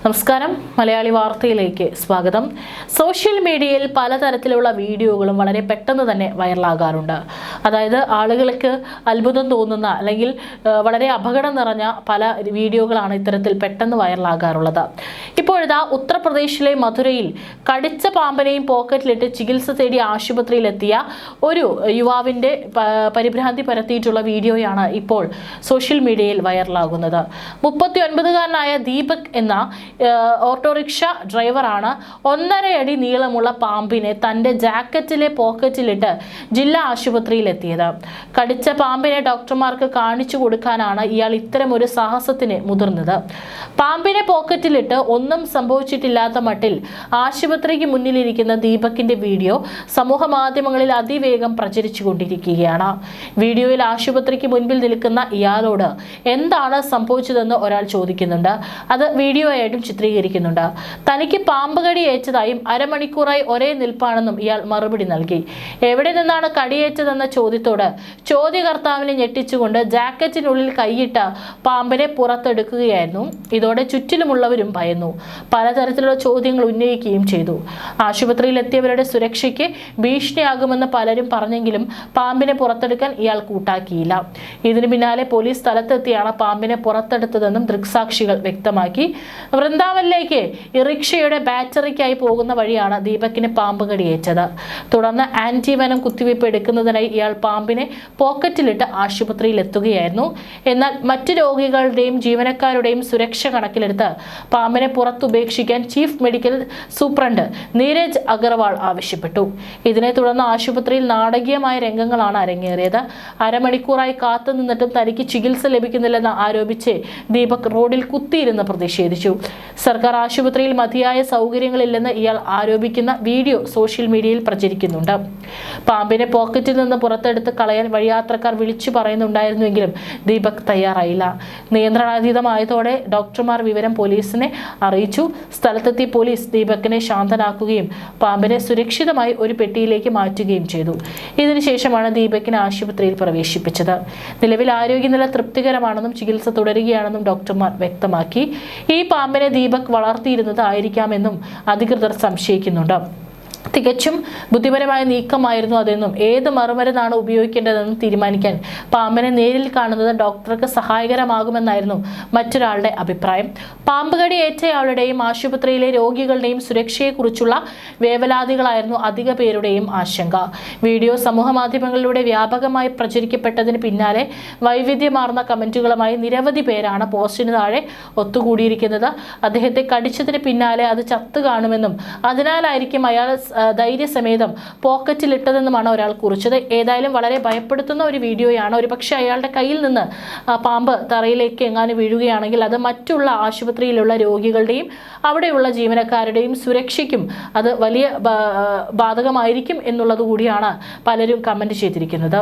നമസ്കാരം, മലയാളി വാർത്തയിലേക്ക് സ്വാഗതം. സോഷ്യൽ മീഡിയയിൽ പലതരത്തിലുള്ള വീഡിയോകളും വളരെ പെട്ടെന്ന് തന്നെ വൈറലാകാറുണ്ട്. അതായത് ആളുകൾക്ക് അത്ഭുതം തോന്നുന്ന അല്ലെങ്കിൽ വളരെ അപകടം നിറഞ്ഞ പല വീഡിയോകളാണ് ഇത്തരത്തിൽ പെട്ടെന്ന് വൈറലാകാറുള്ളത്. ഇപ്പോഴിതാ ഉത്തർപ്രദേശിലെ മധുരയിൽ കടിച്ച പാമ്പിനെയും പോക്കറ്റിലിട്ട് ചികിത്സ തേടി ആശുപത്രിയിലെത്തിയ ഒരു യുവാവിൻ്റെ പരിഭ്രാന്തി പരത്തിയിട്ടുള്ള വീഡിയോയാണ് ഇപ്പോൾ സോഷ്യൽ മീഡിയയിൽ വൈറലാകുന്നത്. 39-കാരനായ ദീപക് എന്ന ഓട്ടോറിക്ഷ ഡ്രൈവറാണ് 1.5 അടി നീളമുള്ള പാമ്പിനെ തൻ്റെ ജാക്കറ്റിലെ പോക്കറ്റിലിട്ട് ജില്ലാ ആശുപത്രിയിലെത്തിയത്. കടിച്ച പാമ്പിനെ ഡോക്ടർമാർക്ക് കാണിച്ചു കൊടുക്കാനാണ് ഇയാൾ ഇത്തരമൊരു സാഹസത്തിന് മുതിർന്നത്. പാമ്പിനെ പോക്കറ്റിലിട്ട് ഒന്നും സംഭവിച്ചിട്ടില്ലാത്ത മട്ടിൽ ആശുപത്രിക്ക് മുന്നിലിരിക്കുന്ന ദീപകിന്റെ വീഡിയോ സമൂഹ മാധ്യമങ്ങളിൽ അതിവേഗം പ്രചരിച്ചുകൊണ്ടിരിക്കുകയാണ്. വീഡിയോയിൽ ആശുപത്രിക്ക് മുൻപിൽ നിൽക്കുന്ന ഇയാളോട് എന്താണ് സംഭവിച്ചതെന്ന് ഒരാൾ ചോദിക്കുന്നുണ്ട്. അത് വീഡിയോ ആയിട്ടും ചിത്രീകരിക്കുന്നുണ്ട്. തനിക്ക് പാമ്പ് കടി ഏറ്റതായും അരമണിക്കൂറായി ഒരേ നിൽപ്പാണെന്നും ഇയാൾ മറുപടി നൽകി. എവിടെ നിന്നാണ് കടിയേറ്റതെന്ന ചോദ്യത്തോട് ചോദ്യകർത്താവിനെ ഞെട്ടിച്ചുകൊണ്ട് ജാക്കറ്റിനുള്ളിൽ കൈയിട്ട പാമ്പിനെ പുറത്തെടുക്കുകയായിരുന്നു. ഇതോടെ ചുറ്റിലുമുള്ളവരും ഭയന്നു. പലതരത്തിലുള്ള ചോദ്യങ്ങൾ ഉന്നയിക്കുകയും ചെയ്തു. ആശുപത്രിയിൽ എത്തിയവരുടെ സുരക്ഷയ്ക്ക് ഭീഷണിയാകുമെന്ന് പലരും പറഞ്ഞെങ്കിലും പാമ്പിനെ പുറത്തെടുക്കാൻ ഇയാൾ കൂട്ടാക്കിയില്ല. ഇതിന് പിന്നാലെ പോലീസ് സ്ഥലത്തെത്തിയാണ് പാമ്പിനെ പുറത്തെടുത്തതെന്നും ദൃക്സാക്ഷികൾ വ്യക്തമാക്കി. വൃന്ദാവനിലേക്ക് റിക്ഷയുടെ ബാറ്ററിക്കായി പോകുന്ന വഴിയാണ് ദീപകിന് പാമ്പ് കടിയേറ്റത്. തുടർന്ന് ആന്റിവെനം കുത്തിവയ്പ് എടുക്കുന്നതിനായി ഇയാൾ പാമ്പിനെ പോക്കറ്റിലിട്ട് ആശുപത്രിയിൽ എത്തുകയായിരുന്നു. എന്നാൽ മറ്റു രോഗികളുടെയും ജീവനക്കാരുടെയും സുരക്ഷ കണക്കിലെടുത്ത് പാമ്പിനെ പുറത്തുപേക്ഷിക്കാൻ chief medical superintendent Neeraj Agarwal ആവശ്യപ്പെട്ടു. ഇതിനെ തുടർന്ന് ആശുപത്രിയിൽ നാടകീയമായ രംഗങ്ങളാണ് അരങ്ങേറിയത്. അരമണിക്കൂറായി കാത്തുനിന്നിട്ടും തനിക്ക് ചികിത്സ ലഭിക്കുന്നില്ലെന്ന് ആരോപിച്ച് ദീപക് റോഡിൽ കുത്തിയിരുന്ന് പ്രതിഷേധിച്ചു. സർക്കാർ ആശുപത്രിയിൽ മതിയായ സൗകര്യങ്ങളില്ലെന്ന് ഇയാൾ ആരോപിക്കുന്ന വീഡിയോ സോഷ്യൽ മീഡിയയിൽ പ്രചരിക്കുന്നുണ്ട്. പാമ്പിനെ പോക്കറ്റിൽ നിന്ന് പുറത്തെടുത്ത് കളയാൻ വഴിയാത്രക്കാർ വിളിച്ചു പറയുന്നുണ്ടായിരുന്നുവെങ്കിലും ദീപക് തയ്യാറായില്ല. നിയന്ത്രണാതീതമായതോടെ ഡോക്ടർമാർ വിവരം പോലീസിനെ അറിയിച്ചു. സ്ഥലത്തെത്തിയ പോലീസ് ദീപകിനെ ശാന്തനാക്കുകയും പാമ്പിനെ സുരക്ഷിതമായി ഒരു പെട്ടിയിലേക്ക് മാറ്റുകയും ചെയ്തു. ഇതിനുശേഷമാണ് ദീപകിനെ ആശുപത്രിയിൽ പ്രവേശിപ്പിച്ചത്. നിലവിൽ ആരോഗ്യനില തൃപ്തികരമാണെന്നും ചികിത്സ തുടരുകയാണെന്നും ഡോക്ടർമാർ വ്യക്തമാക്കി. ഈ പാമ്പിനെ ദീപക് വളർത്തിയിരുന്നത് ആയിരിക്കാമെന്നും അധികൃതർ സംശയിക്കുന്നുണ്ട്. തികച്ചും ബുദ്ധിപരമായ നീക്കമായിരുന്നു അതെന്നും ഏത് മറുമരുന്നാണ് ഉപയോഗിക്കേണ്ടതെന്നും തീരുമാനിക്കാൻ പാമ്പിനെ നേരിൽ കാണുന്നത് ഡോക്ടർക്ക് സഹായകരമാകുമെന്നായിരുന്നു മറ്റൊരാളുടെ അഭിപ്രായം. പാമ്പ് കടി ഏറ്റയാളുടെയും ആശുപത്രിയിലെ രോഗികളുടെയും സുരക്ഷയെക്കുറിച്ചുള്ള വേവലാതികളായിരുന്നു അധിക പേരുടെയും ആശങ്ക. വീഡിയോ സമൂഹ മാധ്യമങ്ങളിലൂടെ വ്യാപകമായി പ്രചരിക്കപ്പെട്ടതിന് പിന്നാലെ വൈവിധ്യമാർന്ന കമന്റുകളുമായി നിരവധി പേരാണ് പോസ്റ്റിന് താഴെ ഒത്തുകൂടിയിരിക്കുന്നത്. അദ്ദേഹത്തെ കടിച്ചതിന് പിന്നാലെ അത് ചത്തു കാണുമെന്നും അതിനാലായിരിക്കും അയാൾ ധൈര്യസമേതം പോക്കറ്റിലിട്ടതെന്നുമാണ് ഒരാൾ കുറിച്ചത്. ഏതായാലും വളരെ ഭയപ്പെടുത്തുന്ന ഒരു വീഡിയോയാണ്. ഒരു പക്ഷേ അയാളുടെ കയ്യിൽ നിന്ന് പാമ്പ് തറയിലേക്ക് എങ്ങാനും വീഴുകയാണെങ്കിൽ അത് മറ്റുള്ള ആശുപത്രിയിലുള്ള രോഗികളുടെയും അവിടെയുള്ള ജീവനക്കാരുടെയും സുരക്ഷയ്ക്കും അത് വലിയ ബാധകമായിരിക്കും എന്നുള്ളത് കൂടിയാണ് പലരും കമന്റ് ചെയ്തിരിക്കുന്നത്.